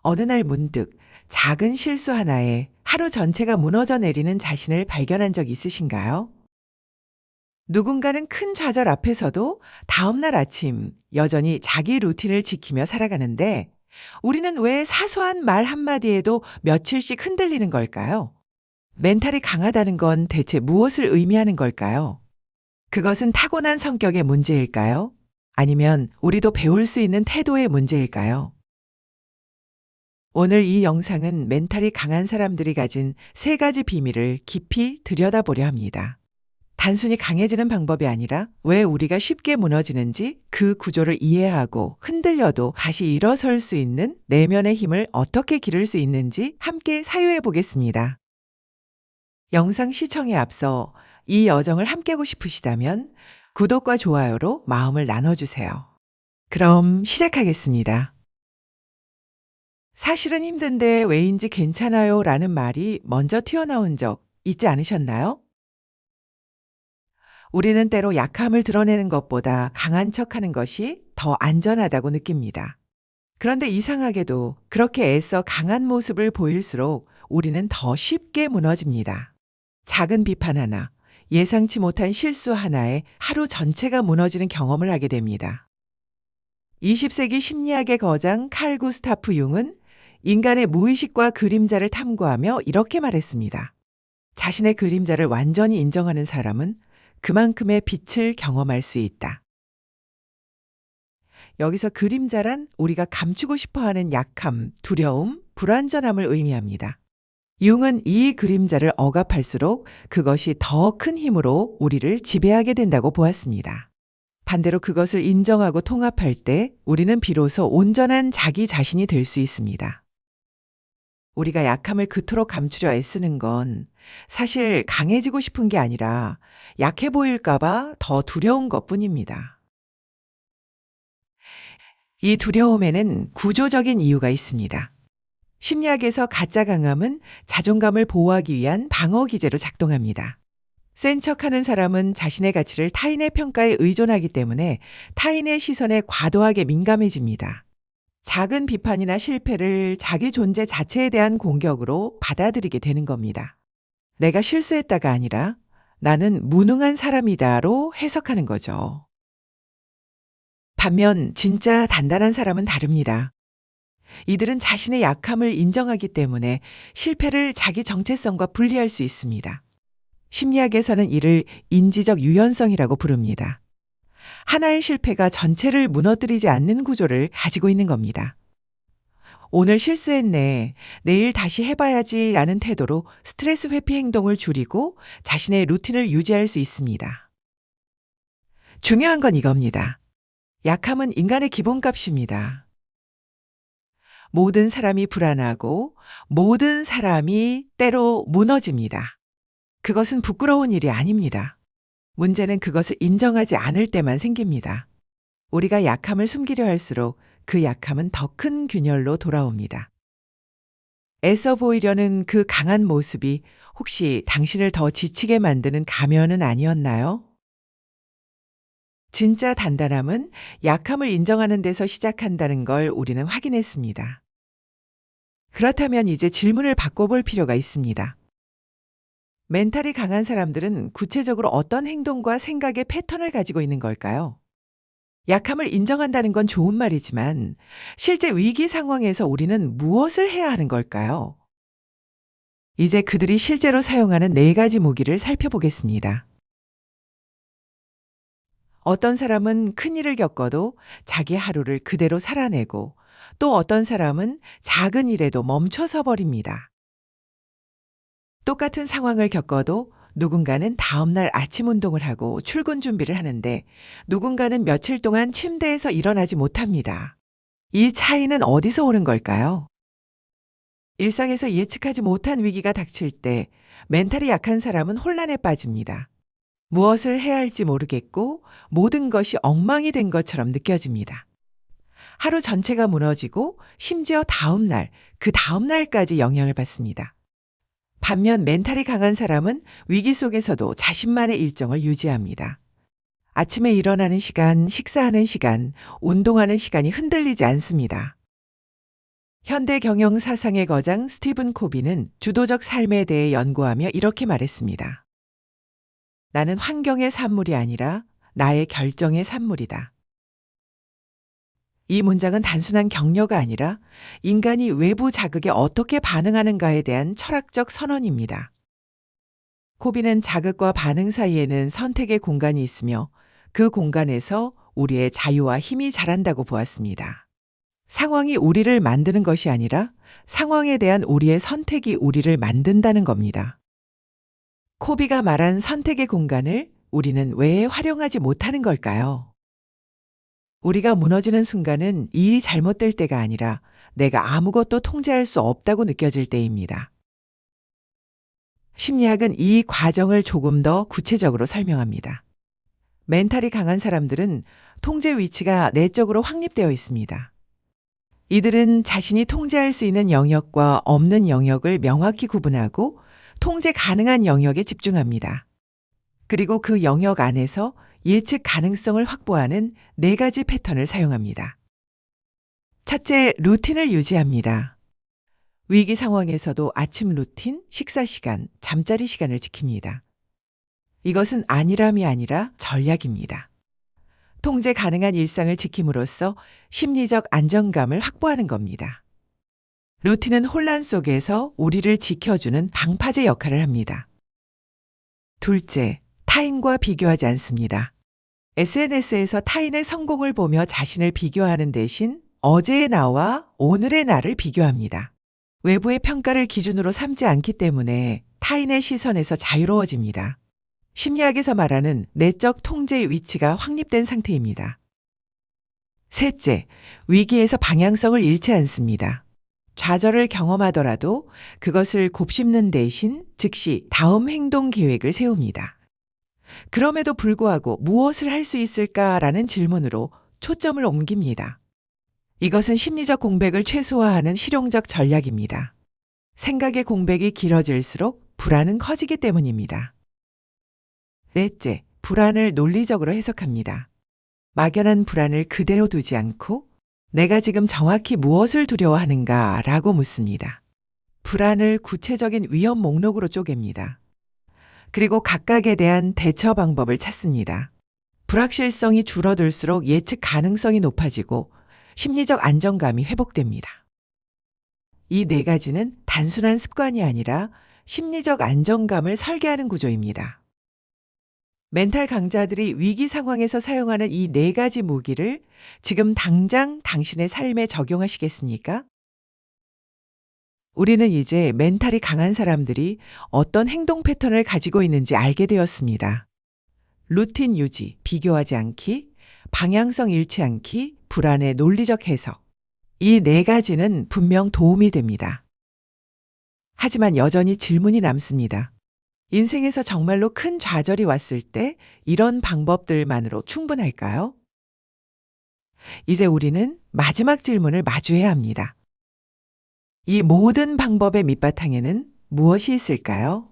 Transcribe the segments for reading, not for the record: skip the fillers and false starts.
어느 날 문득 작은 실수 하나에 하루 전체가 무너져 내리는 자신을 발견한 적 있으신가요? 누군가는 큰 좌절 앞에서도 다음날 아침 여전히 자기 루틴을 지키며 살아가는데 우리는 왜 사소한 말 한마디에도 며칠씩 흔들리는 걸까요? 멘탈이 강하다는 건 대체 무엇을 의미하는 걸까요? 그것은 타고난 성격의 문제일까요? 아니면 우리도 배울 수 있는 태도의 문제일까요? 오늘 이 영상은 멘탈이 강한 사람들이 가진 세 가지 비밀을 깊이 들여다보려 합니다. 단순히 강해지는 방법이 아니라 왜 우리가 쉽게 무너지는지 그 구조를 이해하고 흔들려도 다시 일어설 수 있는 내면의 힘을 어떻게 기를 수 있는지 함께 사유해 보겠습니다. 영상 시청에 앞서 이 여정을 함께하고 싶으시다면 구독과 좋아요로 마음을 나눠주세요. 그럼 시작하겠습니다. 사실은 힘든데 왜인지 괜찮아요 라는 말이 먼저 튀어나온 적 있지 않으셨나요? 우리는 때로 약함을 드러내는 것보다 강한 척하는 것이 더 안전하다고 느낍니다. 그런데 이상하게도 그렇게 애써 강한 모습을 보일수록 우리는 더 쉽게 무너집니다. 작은 비판 하나, 예상치 못한 실수 하나에 하루 전체가 무너지는 경험을 하게 됩니다. 20세기 심리학의 거장 칼 구스타프 융은 인간의 무의식과 그림자를 탐구하며 이렇게 말했습니다. 자신의 그림자를 완전히 인정하는 사람은 그만큼의 빛을 경험할 수 있다. 여기서 그림자란 우리가 감추고 싶어하는 약함, 두려움, 불완전함을 의미합니다. 융은 이 그림자를 억압할수록 그것이 더 큰 힘으로 우리를 지배하게 된다고 보았습니다. 반대로 그것을 인정하고 통합할 때 우리는 비로소 온전한 자기 자신이 될 수 있습니다. 우리가 약함을 그토록 감추려 애쓰는 건 사실 강해지고 싶은 게 아니라 약해 보일까봐 더 두려운 것 뿐입니다. 이 두려움에는 구조적인 이유가 있습니다. 심리학에서 가짜 강함은 자존감을 보호하기 위한 방어 기제로 작동합니다. 센 척하는 사람은 자신의 가치를 타인의 평가에 의존하기 때문에 타인의 시선에 과도하게 민감해집니다. 작은 비판이나 실패를 자기 존재 자체에 대한 공격으로 받아들이게 되는 겁니다. 내가 실수했다가 아니라 나는 무능한 사람이다로 해석하는 거죠. 반면 진짜 단단한 사람은 다릅니다. 이들은 자신의 약함을 인정하기 때문에 실패를 자기 정체성과 분리할 수 있습니다. 심리학에서는 이를 인지적 유연성이라고 부릅니다. 하나의 실패가 전체를 무너뜨리지 않는 구조를 가지고 있는 겁니다. 오늘 실수했네. 내일 다시 해봐야지 라는 태도로 스트레스 회피 행동을 줄이고 자신의 루틴을 유지할 수 있습니다. 중요한 건 이겁니다. 약함은 인간의 기본값입니다. 모든 사람이 불안하고 모든 사람이 때로 무너집니다. 그것은 부끄러운 일이 아닙니다. 문제는 그것을 인정하지 않을 때만 생깁니다. 우리가 약함을 숨기려 할수록 그 약함은 더 큰 균열로 돌아옵니다. 애써 보이려는 그 강한 모습이 혹시 당신을 더 지치게 만드는 가면은 아니었나요? 진짜 단단함은 약함을 인정하는 데서 시작한다는 걸 우리는 확인했습니다. 그렇다면 이제 질문을 바꿔볼 필요가 있습니다. 멘탈이 강한 사람들은 구체적으로 어떤 행동과 생각의 패턴을 가지고 있는 걸까요? 약함을 인정한다는 건 좋은 말이지만 실제 위기 상황에서 우리는 무엇을 해야 하는 걸까요? 이제 그들이 실제로 사용하는 네 가지 무기를 살펴보겠습니다. 어떤 사람은 큰일을 겪어도 자기 하루를 그대로 살아내고 또 어떤 사람은 작은 일에도 멈춰서 버립니다. 똑같은 상황을 겪어도 누군가는 다음날 아침 운동을 하고 출근 준비를 하는데 누군가는 며칠 동안 침대에서 일어나지 못합니다. 이 차이는 어디서 오는 걸까요? 일상에서 예측하지 못한 위기가 닥칠 때 멘탈이 약한 사람은 혼란에 빠집니다. 무엇을 해야 할지 모르겠고 모든 것이 엉망이 된 것처럼 느껴집니다. 하루 전체가 무너지고 심지어 다음날, 그 다음날까지 영향을 받습니다. 반면 멘탈이 강한 사람은 위기 속에서도 자신만의 일정을 유지합니다. 아침에 일어나는 시간, 식사하는 시간, 운동하는 시간이 흔들리지 않습니다. 현대 경영 사상의 거장 스티븐 코비는 주도적 삶에 대해 연구하며 이렇게 말했습니다. 나는 환경의 산물이 아니라 나의 결정의 산물이다. 이 문장은 단순한 격려가 아니라 인간이 외부 자극에 어떻게 반응하는가에 대한 철학적 선언입니다. 코비는 자극과 반응 사이에는 선택의 공간이 있으며 그 공간에서 우리의 자유와 힘이 자란다고 보았습니다. 상황이 우리를 만드는 것이 아니라 상황에 대한 우리의 선택이 우리를 만든다는 겁니다. 코비가 말한 선택의 공간을 우리는 왜 활용하지 못하는 걸까요? 우리가 무너지는 순간은 일이 잘못될 때가 아니라 내가 아무것도 통제할 수 없다고 느껴질 때입니다. 심리학은 이 과정을 조금 더 구체적으로 설명합니다. 멘탈이 강한 사람들은 통제 위치가 내적으로 확립되어 있습니다. 이들은 자신이 통제할 수 있는 영역과 없는 영역을 명확히 구분하고 통제 가능한 영역에 집중합니다. 그리고 그 영역 안에서 예측 가능성을 확보하는 4가지 패턴을 사용합니다. 첫째, 루틴을 유지합니다. 위기 상황에서도 아침 루틴, 식사 시간, 잠자리 시간을 지킵니다. 이것은 안일함이 아니라 전략입니다. 통제 가능한 일상을 지킴으로써 심리적 안정감을 확보하는 겁니다. 루틴은 혼란 속에서 우리를 지켜주는 방파제 역할을 합니다. 둘째, 타인과 비교하지 않습니다. SNS에서 타인의 성공을 보며 자신을 비교하는 대신 어제의 나와 오늘의 나를 비교합니다. 외부의 평가를 기준으로 삼지 않기 때문에 타인의 시선에서 자유로워집니다. 심리학에서 말하는 내적 통제의 위치가 확립된 상태입니다. 셋째, 위기에서 방향성을 잃지 않습니다. 좌절을 경험하더라도 그것을 곱씹는 대신 즉시 다음 행동 계획을 세웁니다. 그럼에도 불구하고 무엇을 할 수 있을까라는 질문으로 초점을 옮깁니다. 이것은 심리적 공백을 최소화하는 실용적 전략입니다. 생각의 공백이 길어질수록 불안은 커지기 때문입니다. 넷째, 불안을 논리적으로 해석합니다. 막연한 불안을 그대로 두지 않고 내가 지금 정확히 무엇을 두려워하는가 라고 묻습니다. 불안을 구체적인 위험 목록으로 쪼갭니다. 그리고 각각에 대한 대처 방법을 찾습니다. 불확실성이 줄어들수록 예측 가능성이 높아지고 심리적 안정감이 회복됩니다. 이 4가지는 단순한 습관이 아니라 심리적 안정감을 설계하는 구조입니다. 멘탈 강자들이 위기 상황에서 사용하는 이 4가지 무기를 지금 당장 당신의 삶에 적용하시겠습니까? 우리는 이제 멘탈이 강한 사람들이 어떤 행동 패턴을 가지고 있는지 알게 되었습니다. 루틴 유지, 비교하지 않기, 방향성 잃지 않기, 불안의 논리적 해석. 이 4가지는 분명 도움이 됩니다. 하지만 여전히 질문이 남습니다. 인생에서 정말로 큰 좌절이 왔을 때 이런 방법들만으로 충분할까요? 이제 우리는 마지막 질문을 마주해야 합니다. 이 모든 방법의 밑바탕에는 무엇이 있을까요?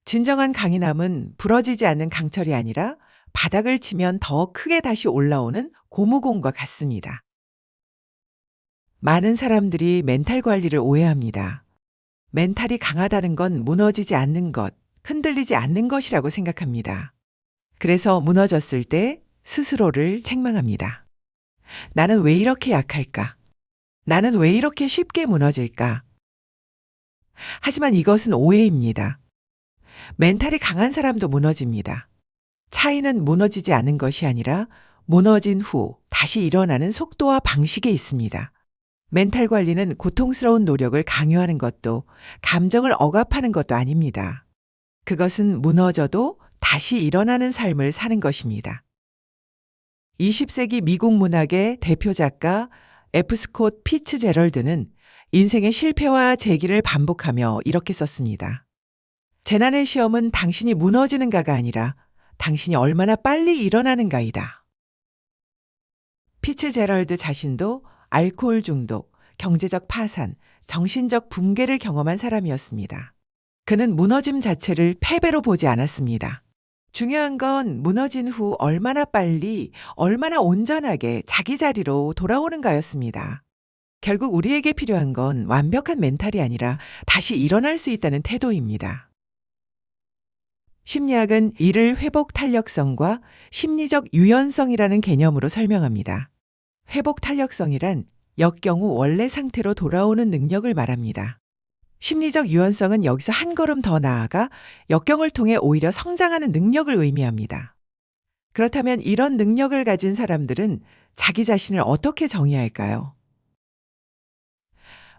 진정한 강인함은 부러지지 않는 강철이 아니라 바닥을 치면 더 크게 다시 올라오는 고무공과 같습니다. 많은 사람들이 멘탈 관리를 오해합니다. 멘탈이 강하다는 건 무너지지 않는 것, 흔들리지 않는 것이라고 생각합니다. 그래서 무너졌을 때 스스로를 책망합니다. 나는 왜 이렇게 약할까? 나는 왜 이렇게 쉽게 무너질까? 하지만 이것은 오해입니다. 멘탈이 강한 사람도 무너집니다. 차이는 무너지지 않은 것이 아니라 무너진 후 다시 일어나는 속도와 방식에 있습니다. 멘탈 관리는 고통스러운 노력을 강요하는 것도 감정을 억압하는 것도 아닙니다. 그것은 무너져도 다시 일어나는 삶을 사는 것입니다. 20세기 미국 문학의 대표 작가 F. 스콧 피츠제럴드는 인생의 실패와 재기를 반복하며 이렇게 썼습니다. 재난의 시험은 당신이 무너지는가가 아니라 당신이 얼마나 빨리 일어나는가이다. 피츠제럴드 자신도 알코올 중독, 경제적 파산, 정신적 붕괴를 경험한 사람이었습니다. 그는 무너짐 자체를 패배로 보지 않았습니다. 중요한 건 무너진 후 얼마나 빨리, 얼마나 온전하게 자기 자리로 돌아오는가였습니다. 결국 우리에게 필요한 건 완벽한 멘탈이 아니라 다시 일어날 수 있다는 태도입니다. 심리학은 이를 회복 탄력성과 심리적 유연성이라는 개념으로 설명합니다. 회복 탄력성이란 역경후 원래 상태로 돌아오는 능력을 말합니다. 심리적 유연성은 여기서 한 걸음 더 나아가 역경을 통해 오히려 성장하는 능력을 의미합니다. 그렇다면 이런 능력을 가진 사람들은 자기 자신을 어떻게 정의할까요?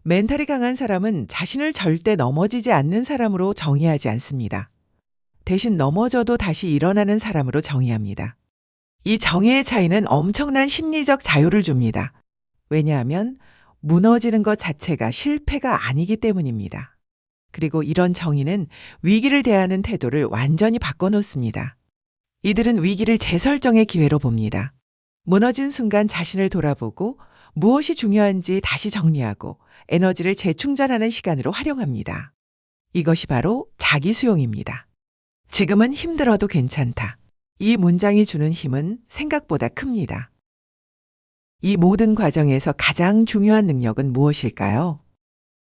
멘탈이 강한 사람은 자신을 절대 넘어지지 않는 사람으로 정의하지 않습니다. 대신 넘어져도 다시 일어나는 사람으로 정의합니다. 이 정의의 차이는 엄청난 심리적 자유를 줍니다. 왜냐하면 무너지는 것 자체가 실패가 아니기 때문입니다. 그리고 이런 정의는 위기를 대하는 태도를 완전히 바꿔놓습니다. 이들은 위기를 재설정의 기회로 봅니다. 무너진 순간 자신을 돌아보고 무엇이 중요한지 다시 정리하고 에너지를 재충전하는 시간으로 활용합니다. 이것이 바로 자기 수용입니다. 지금은 힘들어도 괜찮다. 이 문장이 주는 힘은 생각보다 큽니다. 이 모든 과정에서 가장 중요한 능력은 무엇일까요?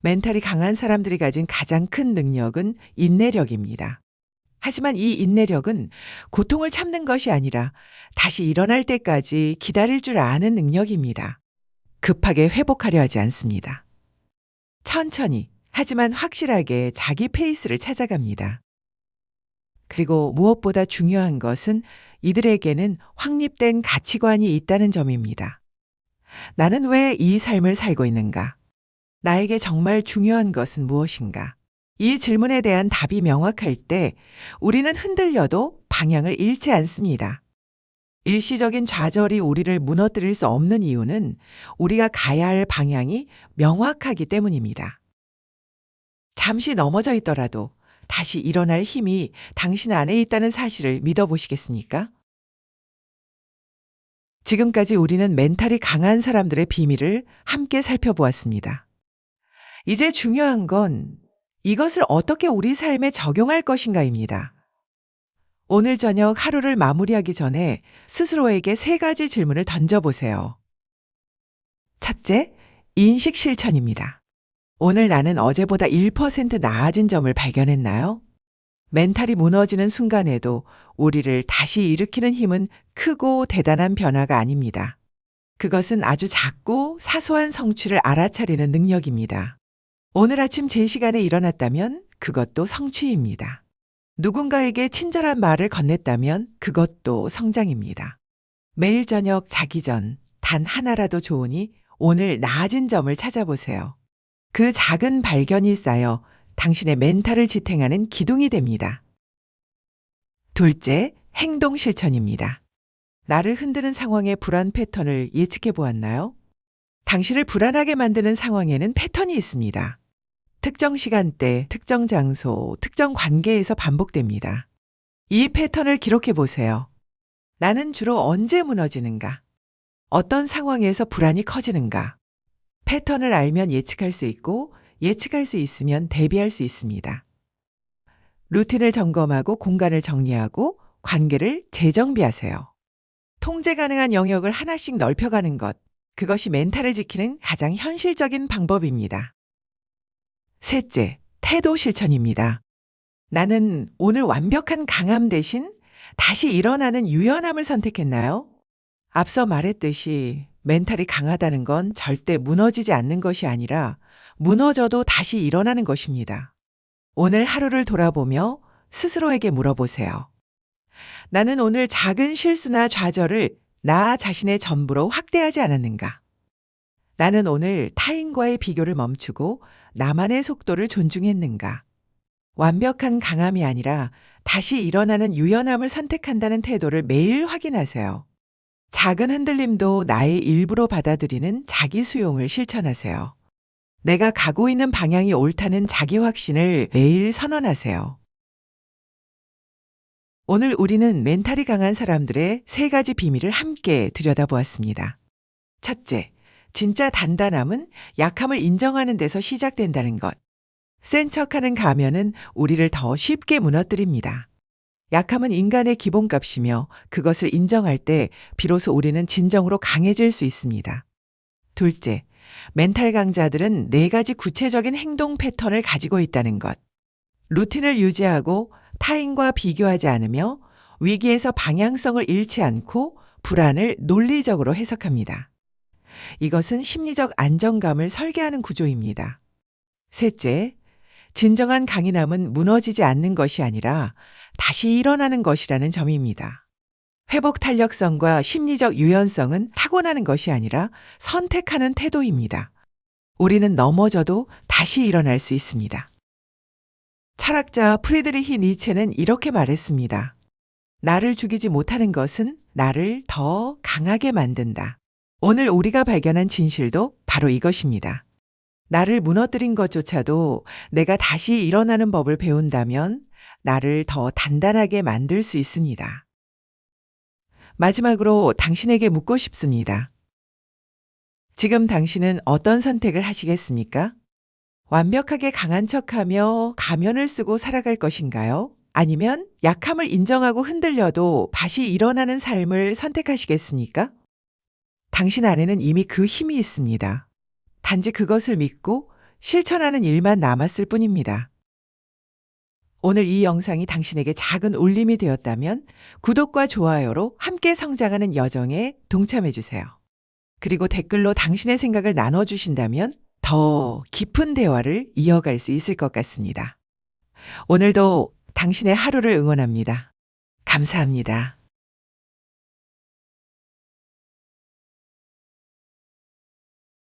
멘탈이 강한 사람들이 가진 가장 큰 능력은 인내력입니다. 하지만 이 인내력은 고통을 참는 것이 아니라 다시 일어날 때까지 기다릴 줄 아는 능력입니다. 급하게 회복하려 하지 않습니다. 천천히, 하지만 확실하게 자기 페이스를 찾아갑니다. 그리고 무엇보다 중요한 것은 이들에게는 확립된 가치관이 있다는 점입니다. 나는 왜 이 삶을 살고 있는가? 나에게 정말 중요한 것은 무엇인가? 이 질문에 대한 답이 명확할 때 우리는 흔들려도 방향을 잃지 않습니다. 일시적인 좌절이 우리를 무너뜨릴 수 없는 이유는 우리가 가야 할 방향이 명확하기 때문입니다. 잠시 넘어져 있더라도 다시 일어날 힘이 당신 안에 있다는 사실을 믿어보시겠습니까? 지금까지 우리는 멘탈이 강한 사람들의 비밀을 함께 살펴보았습니다. 이제 중요한 건 이것을 어떻게 우리 삶에 적용할 것인가입니다. 오늘 저녁 하루를 마무리하기 전에 스스로에게 3가지 질문을 던져보세요. 첫째, 인식 실천입니다. 오늘 나는 어제보다 1% 나아진 점을 발견했나요? 멘탈이 무너지는 순간에도 우리를 다시 일으키는 힘은 크고 대단한 변화가 아닙니다. 그것은 아주 작고 사소한 성취를 알아차리는 능력입니다. 오늘 아침 제 시간에 일어났다면 그것도 성취입니다. 누군가에게 친절한 말을 건넸다면 그것도 성장입니다. 매일 저녁 자기 전 단 하나라도 좋으니 오늘 나아진 점을 찾아보세요. 그 작은 발견이 쌓여 당신의 멘탈을 지탱하는 기둥이 됩니다. 둘째, 행동 실천입니다. 나를 흔드는 상황의 불안 패턴을 예측해 보았나요? 당신을 불안하게 만드는 상황에는 패턴이 있습니다. 특정 시간대, 특정 장소, 특정 관계에서 반복됩니다. 이 패턴을 기록해 보세요. 나는 주로 언제 무너지는가? 어떤 상황에서 불안이 커지는가? 패턴을 알면 예측할 수 있고 예측할 수 있으면 대비할 수 있습니다. 루틴을 점검하고 공간을 정리하고 관계를 재정비하세요. 통제 가능한 영역을 하나씩 넓혀가는 것, 그것이 멘탈을 지키는 가장 현실적인 방법입니다. 셋째, 태도 실천입니다. 나는 오늘 완벽한 강함 대신 다시 일어나는 유연함을 선택했나요? 앞서 말했듯이 멘탈이 강하다는 건 절대 무너지지 않는 것이 아니라 무너져도 다시 일어나는 것입니다. 오늘 하루를 돌아보며 스스로에게 물어보세요. 나는 오늘 작은 실수나 좌절을 나 자신의 전부로 확대하지 않았는가? 나는 오늘 타인과의 비교를 멈추고 나만의 속도를 존중했는가? 완벽한 강함이 아니라 다시 일어나는 유연함을 선택한다는 태도를 매일 확인하세요. 작은 흔들림도 나의 일부로 받아들이는 자기 수용을 실천하세요. 내가 가고 있는 방향이 옳다는 자기 확신을 매일 선언하세요. 오늘 우리는 멘탈이 강한 사람들의 3가지 비밀을 함께 들여다보았습니다. 첫째, 진짜 단단함은 약함을 인정하는 데서 시작된다는 것. 센 척하는 가면은 우리를 더 쉽게 무너뜨립니다. 약함은 인간의 기본값이며 그것을 인정할 때 비로소 우리는 진정으로 강해질 수 있습니다. 둘째, 멘탈 강자들은 4가지 구체적인 행동 패턴을 가지고 있다는 것. 루틴을 유지하고 타인과 비교하지 않으며 위기에서 방향성을 잃지 않고 불안을 논리적으로 해석합니다. 이것은 심리적 안정감을 설계하는 구조입니다. 셋째, 진정한 강인함은 무너지지 않는 것이 아니라 다시 일어나는 것이라는 점입니다. 회복 탄력성과 심리적 유연성은 타고나는 것이 아니라 선택하는 태도입니다. 우리는 넘어져도 다시 일어날 수 있습니다. 철학자 프리드리히 니체는 이렇게 말했습니다. 나를 죽이지 못하는 것은 나를 더 강하게 만든다. 오늘 우리가 발견한 진실도 바로 이것입니다. 나를 무너뜨린 것조차도 내가 다시 일어나는 법을 배운다면 나를 더 단단하게 만들 수 있습니다. 마지막으로 당신에게 묻고 싶습니다. 지금 당신은 어떤 선택을 하시겠습니까? 완벽하게 강한 척하며 가면을 쓰고 살아갈 것인가요? 아니면 약함을 인정하고 흔들려도 다시 일어나는 삶을 선택하시겠습니까? 당신 안에는 이미 그 힘이 있습니다. 단지 그것을 믿고 실천하는 일만 남았을 뿐입니다. 오늘 이 영상이 당신에게 작은 울림이 되었다면 구독과 좋아요로 함께 성장하는 여정에 동참해 주세요. 그리고 댓글로 당신의 생각을 나눠주신다면 더 깊은 대화를 이어갈 수 있을 것 같습니다. 오늘도 당신의 하루를 응원합니다. 감사합니다.